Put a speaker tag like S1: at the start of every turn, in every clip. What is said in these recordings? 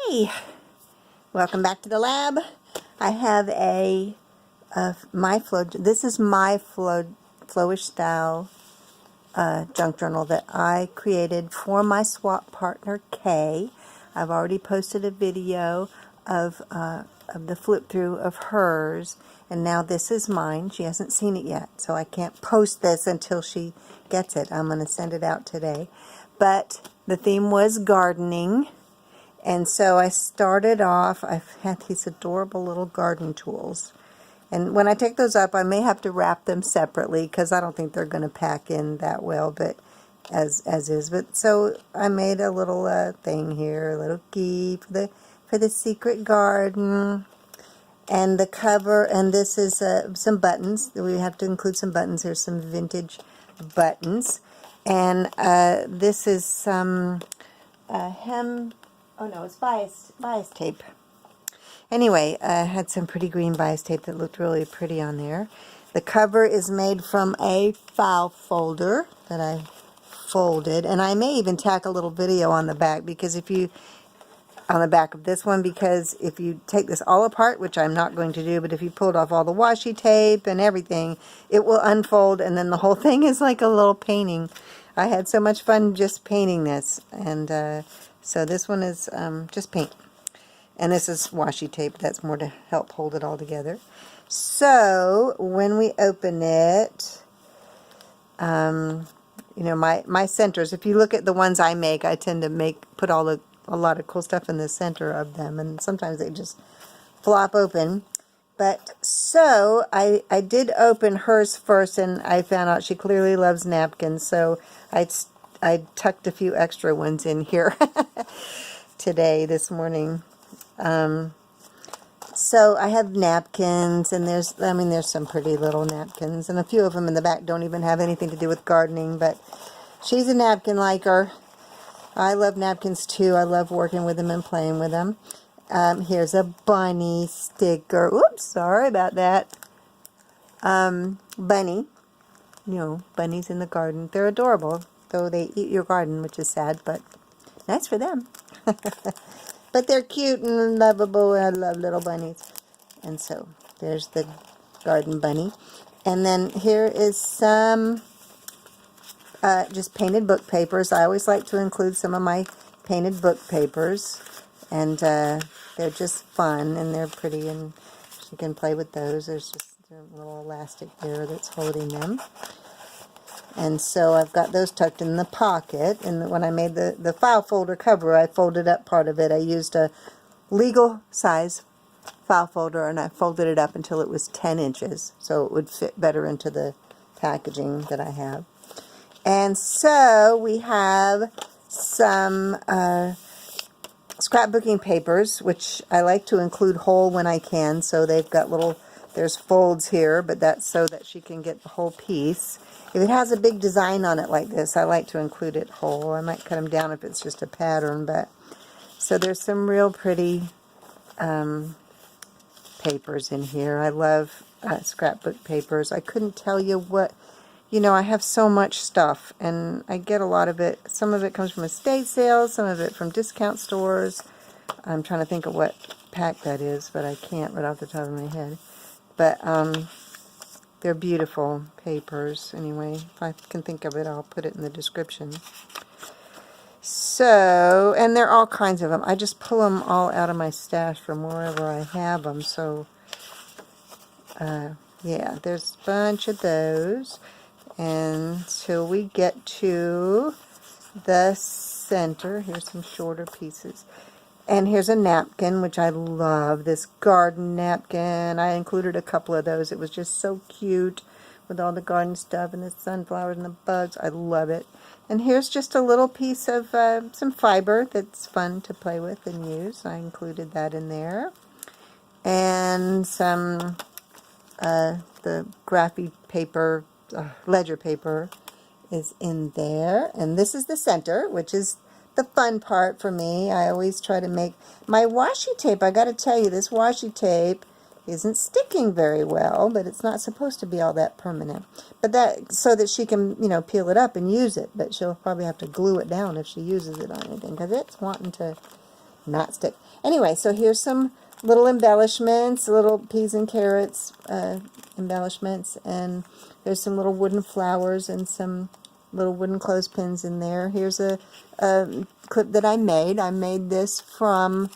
S1: Hey, welcome back to the lab. I have this is my Flowish style junk journal that I created for my swap partner Kay. I've already posted a video of the flip through of hers, and now this is mine. She hasn't seen it yet, so I can't post this until she gets it. I'm going to send it out today. But the theme was gardening. And so I started off, I've had these adorable little garden tools. And when I take those up, I may have to wrap them separately because I don't think they're going to pack in that well, but as is. But so I made a little thing here, a little key for the secret garden. And the cover, and this is some buttons. We have to include some buttons. There's some vintage buttons. And this is some hem. Oh no, it's bias tape. Anyway, I had some pretty green bias tape that looked really pretty on there. The cover is made from a file folder that I folded, and I may even tack a little video on the back on the back of this one, because if you take this all apart, which I'm not going to do, but if you pulled off all the washi tape and everything, it will unfold, and then the whole thing is like a little painting. I had so much fun just painting this, and so this one is just paint. And this is washi tape. That's more to help hold it all together. So when we open it, you know, my centers, if you look at the ones I make, I tend to put a lot of cool stuff in the center of them. And sometimes they just flop open. But so I did open hers first, and I found out she clearly loves napkins. So I tucked a few extra ones in here this morning. So I have napkins, and there's some pretty little napkins, and a few of them in the back don't even have anything to do with gardening, but she's a napkin liker. I love napkins too. I love working with them and playing with them. Here's a bunny sticker. Oops, sorry about that. Bunny. You know, bunnies in the garden. They're adorable, though they eat your garden, which is sad, but nice for them. But they're cute and lovable, and I love little bunnies. And so there's the garden bunny. And then here is some just painted book papers. I always like to include some of my painted book papers. And they're just fun, and they're pretty, and you can play with those. There's just a little elastic there that's holding them. And so I've got those tucked in the pocket. And when I made the file folder cover, I folded up part of it. I used a legal size file folder, and I folded it up until it was 10 inches, so it would fit better into the packaging that I have. And so we have some scrapbooking papers, which I like to include whole when I can. So they've got there's folds here, but that's so that she can get the whole piece. If it has a big design on it like this, I like to include it whole. I might cut them down if it's just a pattern, but so there's some real pretty papers in here. I love scrapbook papers. I couldn't tell you what, you know, I have so much stuff, and I get a lot of it. Some of it comes from estate sales, some of it from discount stores. I'm trying to think of what pack that is, but I can't right off the top of my head. But they're beautiful papers. Anyway, if I can think of it, I'll put it in the description. So, and there are all kinds of them. I just pull them all out of my stash from wherever I have them. So, yeah, there's a bunch of those. Until we get to the center. Here's some shorter pieces. And here's a napkin, which I love, this garden napkin. I included a couple of those. It was just so cute with all the garden stuff and the sunflowers and the bugs. I love it. And here's just a little piece of some fiber that's fun to play with and use. I included that in there. And some, the graphy paper, ledger paper is in there. And this is the center, which is the fun part for me. I always try to make my washi tape. I got to tell you, this washi tape isn't sticking very well, but it's not supposed to be all that permanent. But that so that she can, you know, peel it up and use it. But she'll probably have to glue it down if she uses it on anything, because it's wanting to not stick. Anyway, so here's some little embellishments, little peas and carrots embellishments, and there's some little wooden flowers and some little wooden clothespins in there. Here's a clip that I made. I made this from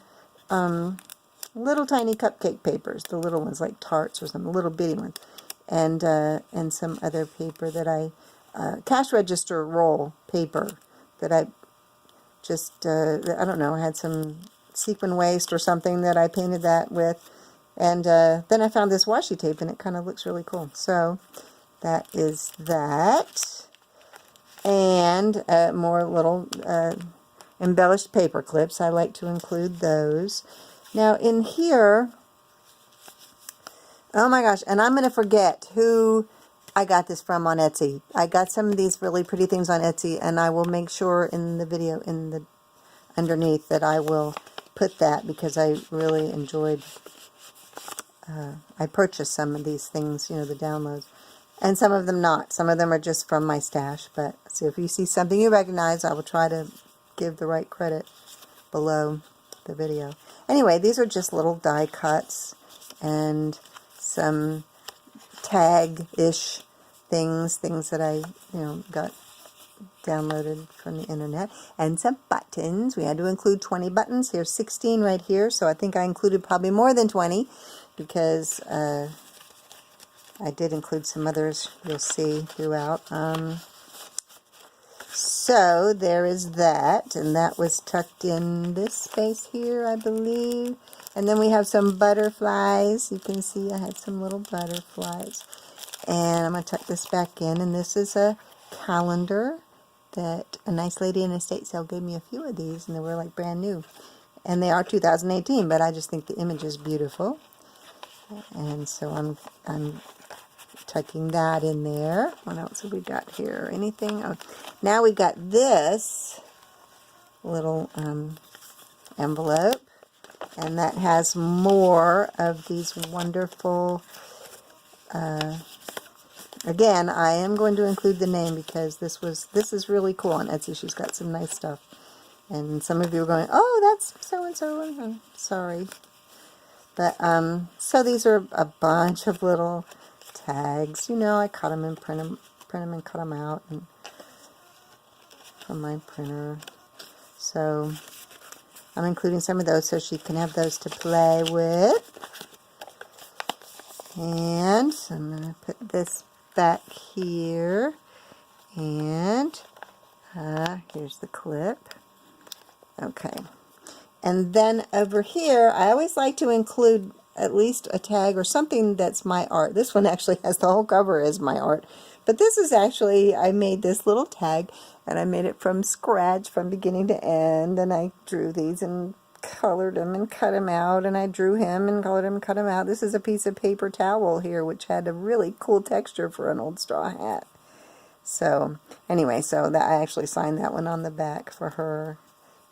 S1: little tiny cupcake papers, the little ones like tarts or some little bitty ones, and some other paper that I cash register roll paper that I just I don't know, I had some sequin waste or something that I painted that with, and then I found this washi tape and it kind of looks really cool. So that is that, and more little embellished paper clips. I like to include those. Now in here, oh my gosh, and I'm going to forget who I got this from on Etsy. I got some of these really pretty things on Etsy, and I will make sure in the video, in the underneath, that I will put that, because I really enjoyed, I purchased some of these things, you know, the downloads, and some of them not. Some of them are just from my stash, but so if you see something you recognize, I will try to give the right credit below the video. Anyway, these are just little die cuts and some tag-ish things that I, got downloaded from the internet, and some buttons. We had to include 20 buttons. Here's 16 right here, so I think I included probably more than 20, because I did include some others you'll see throughout. So there is that, and that was tucked in this space here, I believe. And then we have some butterflies. You can see I had some little butterflies. And I'm going to tuck this back in, and this is a calendar that a nice lady in a estate sale gave me a few of these, and they were like brand new. And they are 2018, but I just think the image is beautiful. And so I'm tucking that in there. What else have we got here? Anything? Oh, now we've got this little envelope, and that has more of these wonderful, again, I am going to include the name, because this is really cool on Etsy. She's got some nice stuff. And some of you are going, oh, that's so-and-so. Sorry. But, so these are a bunch of little tags. I cut them and print them and cut them out from my printer. So I'm including some of those so she can have those to play with. And I'm going to put this back here, and here's the clip. Okay, and then over here I always like to include at least a tag or something that's my art. This one actually has the whole cover as my art, but this is actually, I made this little tag, and I made it from scratch from beginning to end, and I drew these and colored them and cut them out, and I drew him and colored him and cut him out. This is a piece of paper towel here, which had a really cool texture for an old straw hat. So anyway, so that I actually signed that one on the back for her.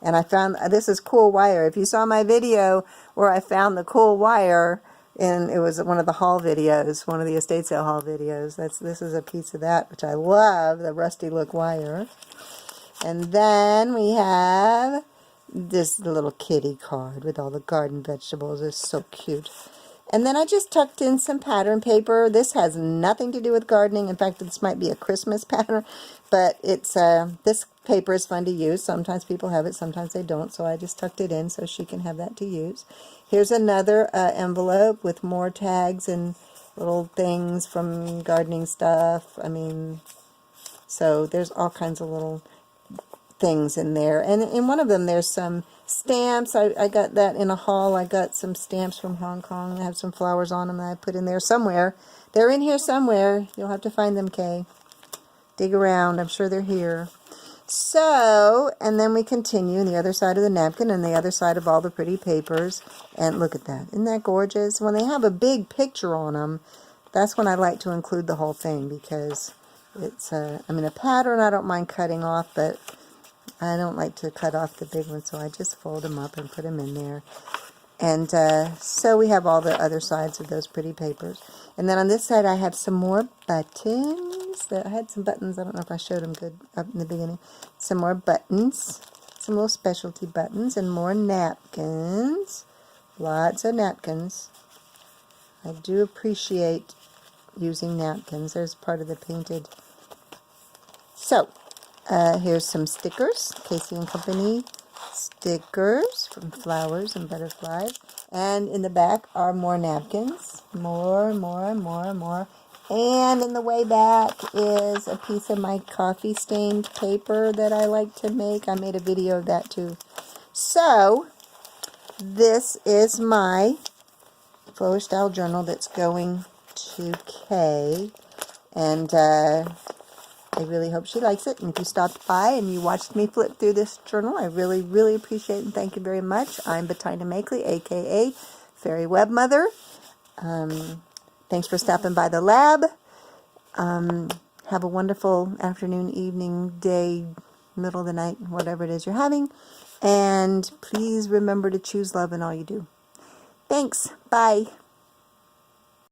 S1: And I found, this is cool wire. If you saw my video where I found the cool wire, and it was one of the haul videos, one of the estate sale haul videos, this is a piece of that, which I love, the rusty look wire. And then we have this little kitty card with all the garden vegetables. It's so cute. And then I just tucked in some pattern paper. This has nothing to do with gardening. In fact, this might be a Christmas pattern, but it's this paper is fun to use. Sometimes people have it, sometimes they don't, so I just tucked it in so she can have that to use. Here's another envelope with more tags and little things from gardening stuff. I mean, so there's all kinds of little things in there, and in one of them there's some stamps. I got that in a haul. I got some stamps from Hong Kong. I have some flowers on them that I put in there somewhere. They're in here somewhere. You'll have to find them, Kay. Dig around. I'm sure they're here. So, and then we continue on the other side of the napkin and the other side of all the pretty papers. And look at that. Isn't that gorgeous? When they have a big picture on them, that's when I like to include the whole thing, because it's I mean, a pattern I don't mind cutting off, but I don't like to cut off the big ones, so I just fold them up and put them in there. And so we have all the other sides of those pretty papers. And then on this side I have some more buttons. I had some buttons. I don't know if I showed them good up in the beginning. Some more buttons. some little specialty buttons, and more napkins. Lots of napkins. I do appreciate using napkins. There's part of the painted. So, here's some stickers. Casey and Company stickers from flowers and butterflies. And in the back are more napkins. More. And in the way back is a piece of my coffee stained paper that I like to make. I made a video of that too. So, this is my Flowish style journal that's going to Kay. And I really hope she likes it. And if you stopped by and you watched me flip through this journal, I really, really appreciate it and thank you very much. I'm Bettina Makeley, a.k.a. Fairywebmother. Thanks for stopping by the lab. Have a wonderful afternoon, evening, day, middle of the night, whatever it is you're having. And please remember to choose love in all you do. Thanks. Bye.